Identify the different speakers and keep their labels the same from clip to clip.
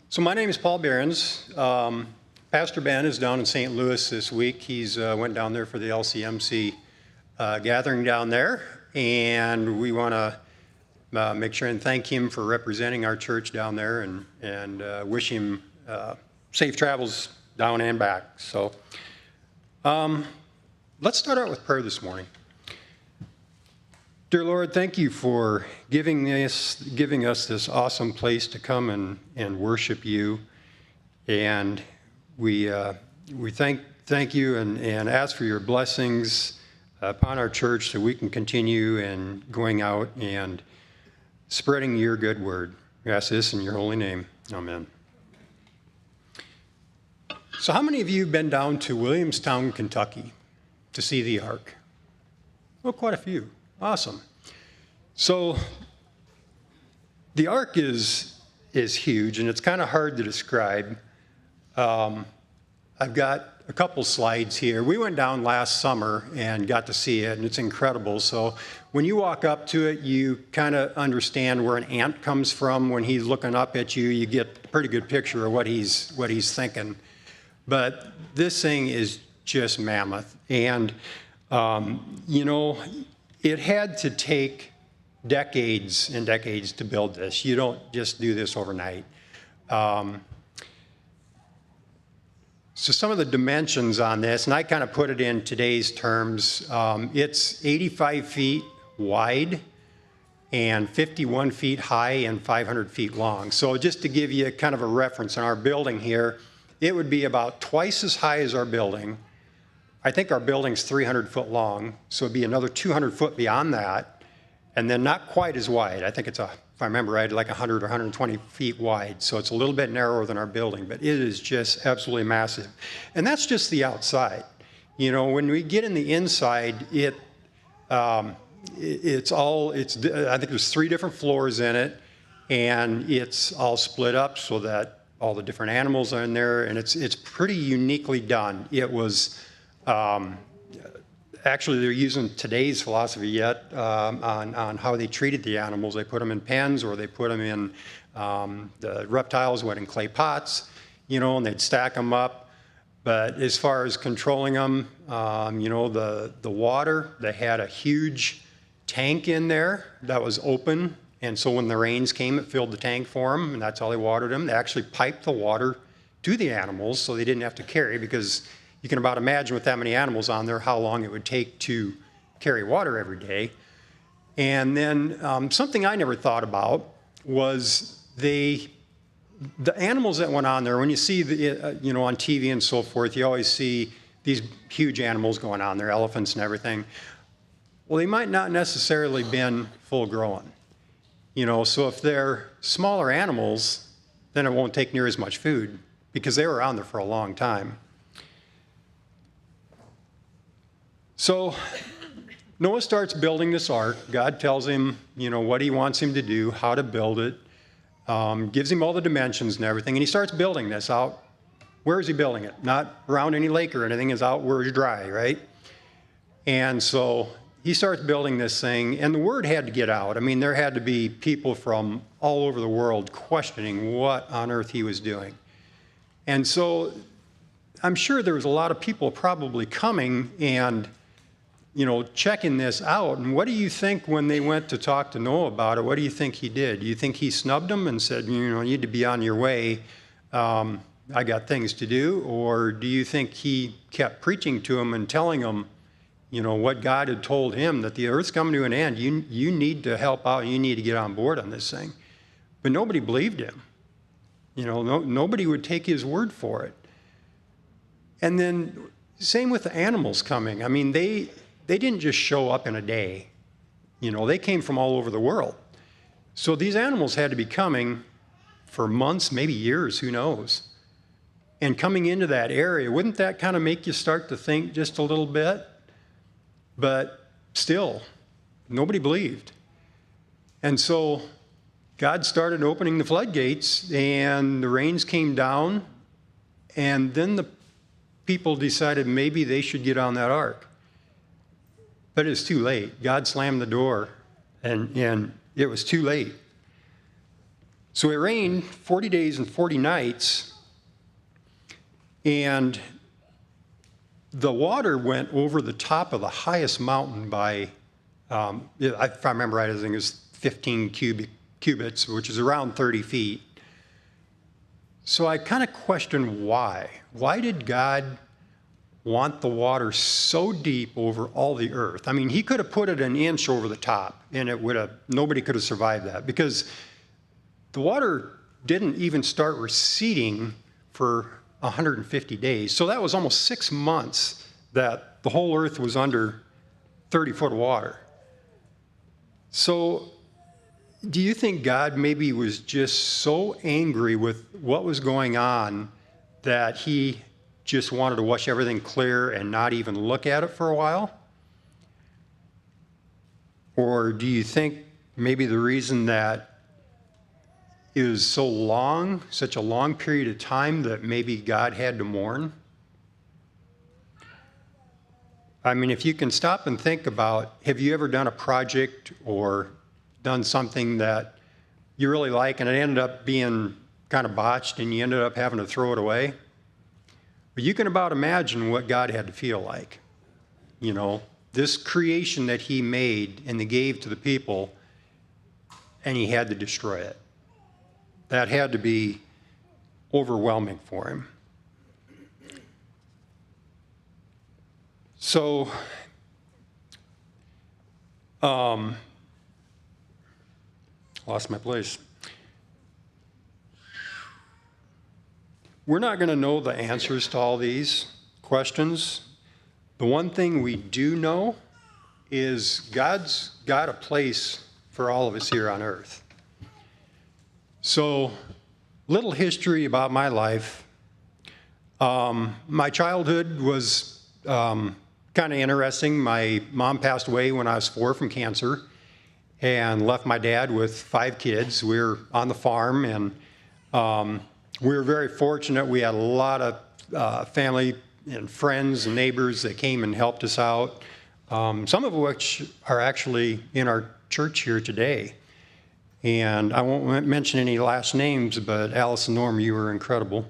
Speaker 1: So my name is Paul Behrens. Pastor Ben is down in St. Louis this week. He's went down there for the LCMC gathering down there, and we want to make sure and thank him for representing our church down there, and wish him safe travels down and back. So let's start out with prayer this morning. Dear Lord, thank you for giving us this awesome place to come and worship you. And we thank you and ask for your blessings upon our church so we can continue and going out and spreading your good word. We ask this in your holy name. Amen. So how many of you have been down to Williamstown, Kentucky to see the Ark? Well, quite a few. Awesome. So the Ark is huge, and it's kind of hard to describe. I've got a couple slides here. We went down last summer and got to see it, and it's incredible. So when you walk up to it, you kind of understand where an ant comes from. When he's looking up at you, you get a pretty good picture of what he's thinking. But this thing is just mammoth, and it had to take decades and decades to build this. You don't just do this overnight. So some of the dimensions on this, and I kind of put it in today's terms, it's 85 feet wide and 51 feet high and 500 feet long. So just to give you kind of a reference in our building here, it would be about twice as high as our building. I think our building's 300 foot long, so it'd be another 200 foot beyond that, and then not quite as wide. I think it's if I remember right, like 100 or 120 feet wide, so it's a little bit narrower than our building, but it is just absolutely massive. And that's just the outside. When we get in the inside, I think there's 3 different floors in it, and it's all split up so that all the different animals are in there, and it's pretty uniquely done. It was actually, they're using today's philosophy yet on how they treated the animals. They put them in pens, or they put them in, the reptiles went in clay pots, and they'd stack them up. But as far as controlling them, the water, they had a huge tank in there that was open. And so when the rains came, it filled the tank for them, and that's how they watered them. They actually piped the water to the animals so they didn't have to carry, because you can about imagine with that many animals on there how long it would take to carry water every day. And then something I never thought about was the animals that went on there. When you see on TV and so forth, you always see these huge animals going on there, elephants and everything. Well, they might not necessarily been full grown. So if they're smaller animals, then it won't take near as much food because they were on there for a long time. So Noah starts building this ark. God tells him, what he wants him to do, how to build it, gives him all the dimensions and everything, and he starts building this out. Where is he building it? Not around any lake or anything. It's out where it's dry, right? And so he starts building this thing, and the word had to get out. I mean, there had to be people from all over the world questioning what on earth he was doing. And so I'm sure there was a lot of people probably coming and checking this out. And what do you think when they went to talk to Noah about it? What do you think he did? Do you think he snubbed them and said, you need to be on your way? I got things to do. Or do you think he kept preaching to them and telling them, what God had told him, that the earth's coming to an end. You need to help out. You need to get on board on this thing. But nobody believed him. Nobody would take his word for it. And then same with the animals coming. I mean, they didn't just show up in a day. They came from all over the world. So these animals had to be coming for months, maybe years, who knows. And coming into that area, wouldn't that kind of make you start to think just a little bit? But still, nobody believed. And so God started opening the floodgates, and the rains came down, and then the people decided maybe they should get on that ark. But it's too late. God slammed the door, and it was too late. So it rained 40 days and 40 nights, and the water went over the top of the highest mountain by, if I remember right, I think it was 15 cubits, which is around 30 feet. So I kind of questioned why. Why did God want the water so deep over all the earth? I mean, he could have put it an inch over the top, and nobody could have survived that, because the water didn't even start receding for 150 days. So that was almost 6 months that the whole earth was under 30-foot water. So do you think God maybe was just so angry with what was going on that he just wanted to wash everything clear and not even look at it for a while? Or do you think maybe the reason that it was so long, such a long period of time, that maybe God had to mourn? I mean, if you can stop and think about, have you ever done a project or done something that you really like and it ended up being kind of botched and you ended up having to throw it away? But you can about imagine what God had to feel like. You know, this creation that he made and he gave to the people, and he had to destroy it. That had to be overwhelming for him. So, lost my place. We're not going to know the answers to all these questions. The one thing we do know is God's got a place for all of us here on earth. So, little history about my life. My childhood was kind of interesting. My mom passed away when I was 4 from cancer and left my dad with 5 kids. We were on the farm, and we were very fortunate. We had a lot of family and friends and neighbors that came and helped us out, some of which are actually in our church here today. And I won't mention any last names, but Alice and Norm, you were incredible.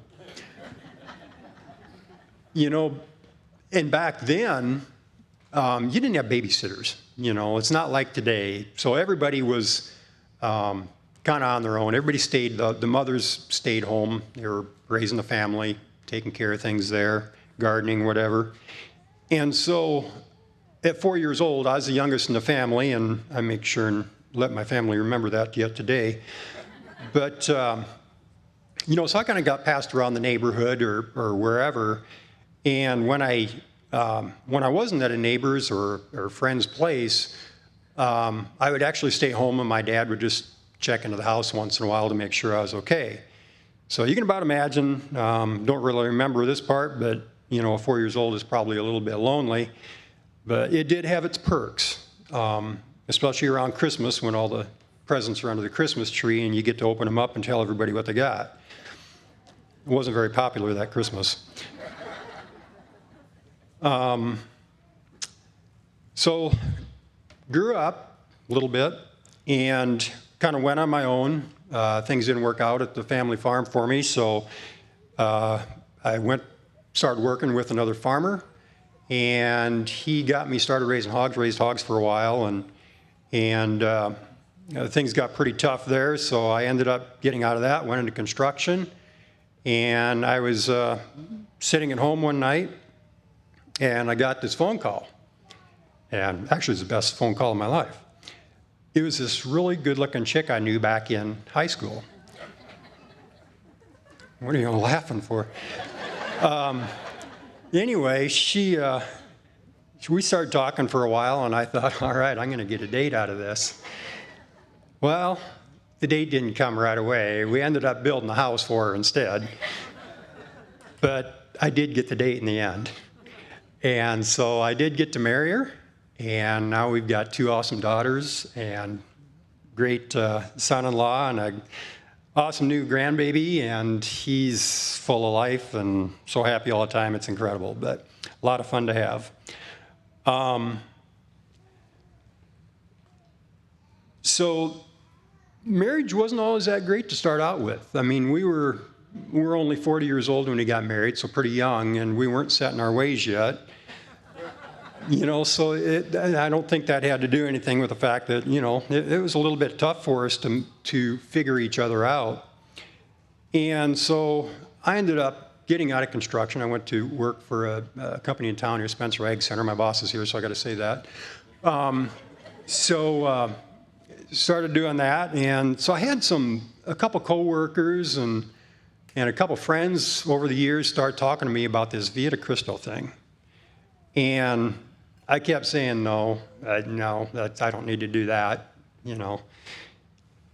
Speaker 1: You know, and back then, you didn't have babysitters. You know, it's not like today. So everybody was kind of on their own. Everybody stayed, the mothers stayed home. They were raising the family, taking care of things there, gardening, whatever. And so at 4 years old, I was the youngest in the family, and I make sure and let my family remember that yet today. But, you know, so I kind of got passed around the neighborhood or wherever. And when I wasn't at a neighbor's or friend's place, I would actually stay home, and my dad would just check into the house once in a while to make sure I was okay. So you can about imagine, don't really remember this part, but, you know, 4 years old is probably a little bit lonely. But it did have its perks, especially around Christmas when all the presents are under the Christmas tree and you get to open them up and tell everybody what they got. It wasn't very popular that Christmas. So grew up a little bit and kind of went on my own. Things didn't work out at the family farm for me, so I started working with another farmer, and he got me started raised hogs for a while, and things got pretty tough there, so I ended up getting out of that, went into construction, and I was sitting at home one night, and I got this phone call, and actually it was the best phone call of my life. It was this really good-looking chick I knew back in high school. What are you laughing for? Anyway, we started talking for a while, and I thought, all right, I'm going to get a date out of this. Well, the date didn't come right away. We ended up building a house for her instead. But I did get the date in the end. And so I did get to marry her, and now we've got 2 awesome daughters and great son-in-law and an awesome new grandbaby, and he's full of life and so happy all the time. It's incredible, but a lot of fun to have. So marriage wasn't always that great to start out with. I mean, we were only 40 years old when we got married, so pretty young, and we weren't set in our ways yet. So I don't think that had to do anything with the fact that, it was a little bit tough for us to figure each other out. And so I ended up getting out of construction. I went to work for a company in town here, Spencer Ag Center. My boss is here, so I got to say that. Started doing that, and so I had a couple coworkers and a couple friends over the years start talking to me about this Via de Cristo thing. And I kept saying, no, I don't need to do that,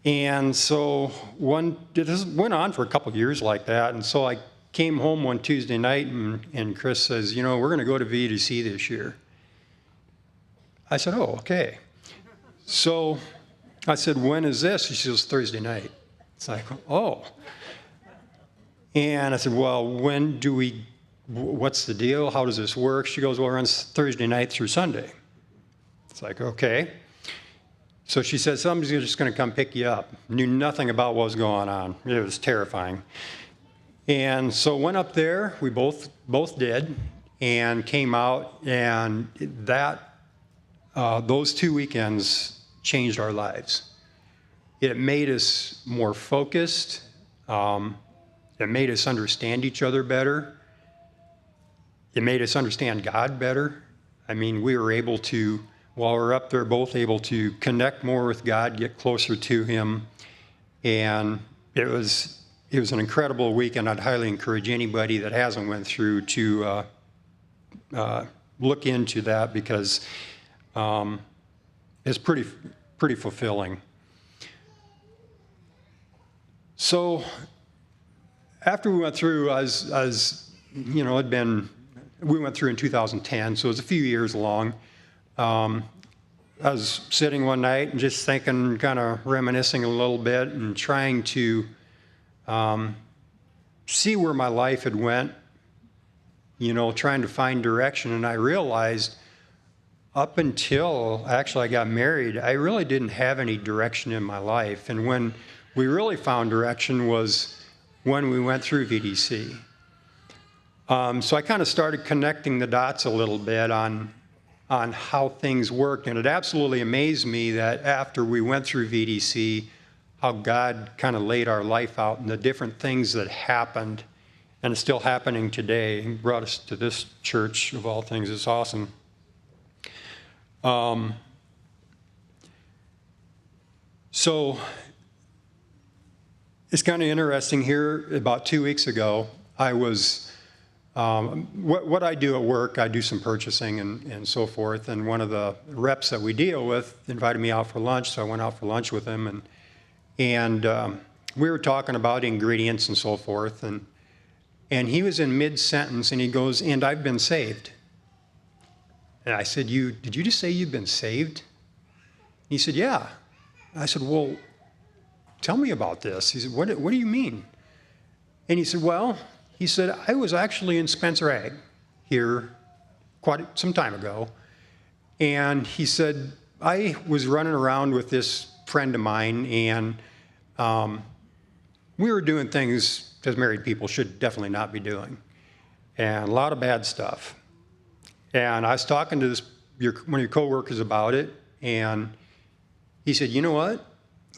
Speaker 1: And so this went on for a couple of years like that. And so I came home one Tuesday night, and Chris says, we're going to go to VDC this year. I said, oh, okay. So I said, when is this? She says, Thursday night. It's like, oh. And I said, well, what's the deal? How does this work? She goes, well, it runs Thursday night through Sunday. It's like, okay. So she said, somebody's just going to come pick you up. Knew nothing about what was going on. It was terrifying. And so went up there. We both did, and came out, and those 2 weekends changed our lives. It made us more focused. It made us understand each other better. It made us understand God better. I mean, we were able to, while we were up there, both able to connect more with God, get closer to Him. And it was an incredible week, and I'd highly encourage anybody that hasn't went through to look into that, because it's pretty fulfilling. So after we went through, we went through in 2010, so it was a few years long. I was sitting one night and just thinking, kind of reminiscing a little bit and trying to see where my life had went, trying to find direction. And I realized up until actually I got married, I really didn't have any direction in my life. And when we really found direction was when we went through VDC. So I kind of started connecting the dots a little bit on how things worked. And it absolutely amazed me that after we went through VDC, how God kind of laid our life out and the different things that happened, and it's still happening today. He brought us to this church, of all things. It's awesome. So it's kind of interesting here. About 2 weeks ago, I was, what I do at work, I do some purchasing and so forth, and one of the reps that we deal with invited me out for lunch, so I went out for lunch with him, and we were talking about ingredients and so forth, and he was in mid-sentence, and he goes, and I've been saved. And I said, did you just say you've been saved? He said, yeah. I said, well, tell me about this. He said, what do you mean? And he said, well, I was actually in Spencer Ag here quite some time ago. And he said, I was running around with this friend of mine, and we were doing things as married people should definitely not be doing, and a lot of bad stuff. And I was talking to one of your coworkers about it, and he said, you know what?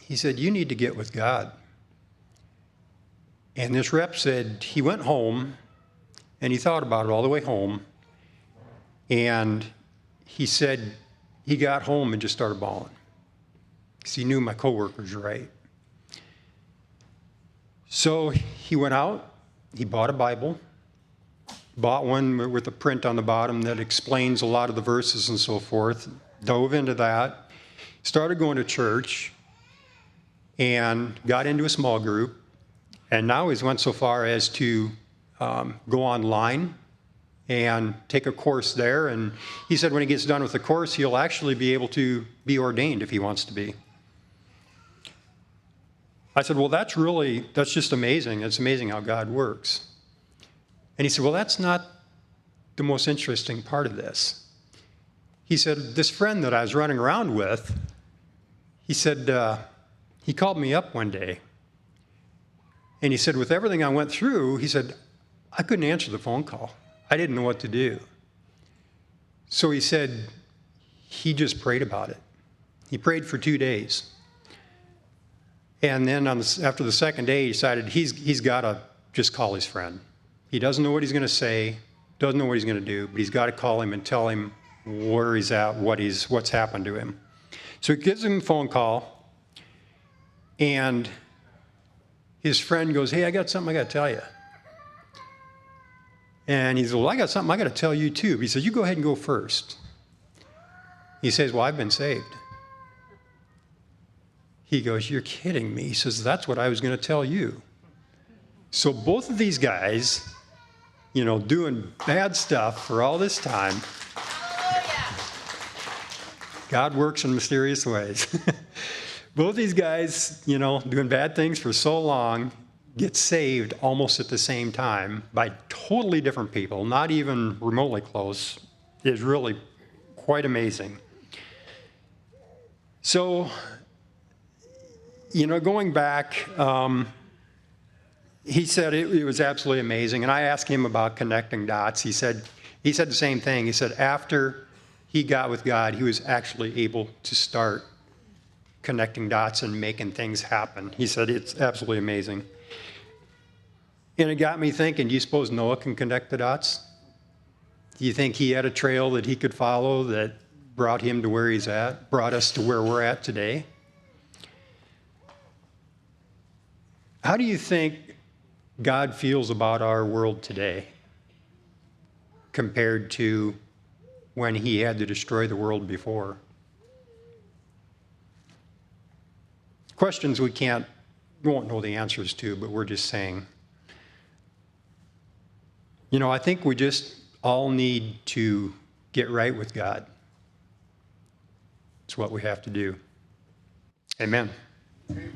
Speaker 1: He said, you need to get with God. And this rep said he went home, and he thought about it all the way home, and he said he got home and just started bawling because he knew my coworkers were right. So he went out, he bought a Bible, bought one with a print on the bottom that explains a lot of the verses and so forth, dove into that, started going to church, and got into a small group, and now he's went so far as to go online and take a course there, and he said when he gets done with the course, he'll actually be able to be ordained if he wants to be. I said, well, that's just amazing. It's amazing how God works. And he said, well, that's not the most interesting part of this. He said, this friend that I was running around with, he said, he called me up one day, and he said, with everything I went through, he said, I couldn't answer the phone call. I didn't know what to do. So he said he just prayed about it. He prayed for 2 days. And then after the second day, he decided he's got to just call his friend. He doesn't know what he's going to say, doesn't know what he's going to do, but he's got to call him and tell him where he's at, what's happened to him. So he gives him a phone call, and his friend goes, hey, I got something I got to tell you. And he says, well, I got something I got to tell you too. He says, you go ahead and go first. He says, well, I've been saved. He goes, you're kidding me. He says, that's what I was going to tell you. So both of these guys, doing bad stuff for all this time, God works in mysterious ways. Both these guys, doing bad things for so long, get saved almost at the same time by totally different people, not even remotely close. It's really quite amazing. So, going back, he said it was absolutely amazing. And I asked him about connecting dots. He said the same thing. He said after he got with God, he was actually able to start connecting dots and making things happen. He said it's absolutely amazing. And it got me thinking, do you suppose Noah can connect the dots? Do you think he had a trail that he could follow that brought him to where he's at, brought us to where we're at today? How do you think God feels about our world today compared to when he had to destroy the world before? Questions we won't know the answers to, but we're just saying. I think we just all need to get right with God. It's what we have to do. Amen.
Speaker 2: Amen.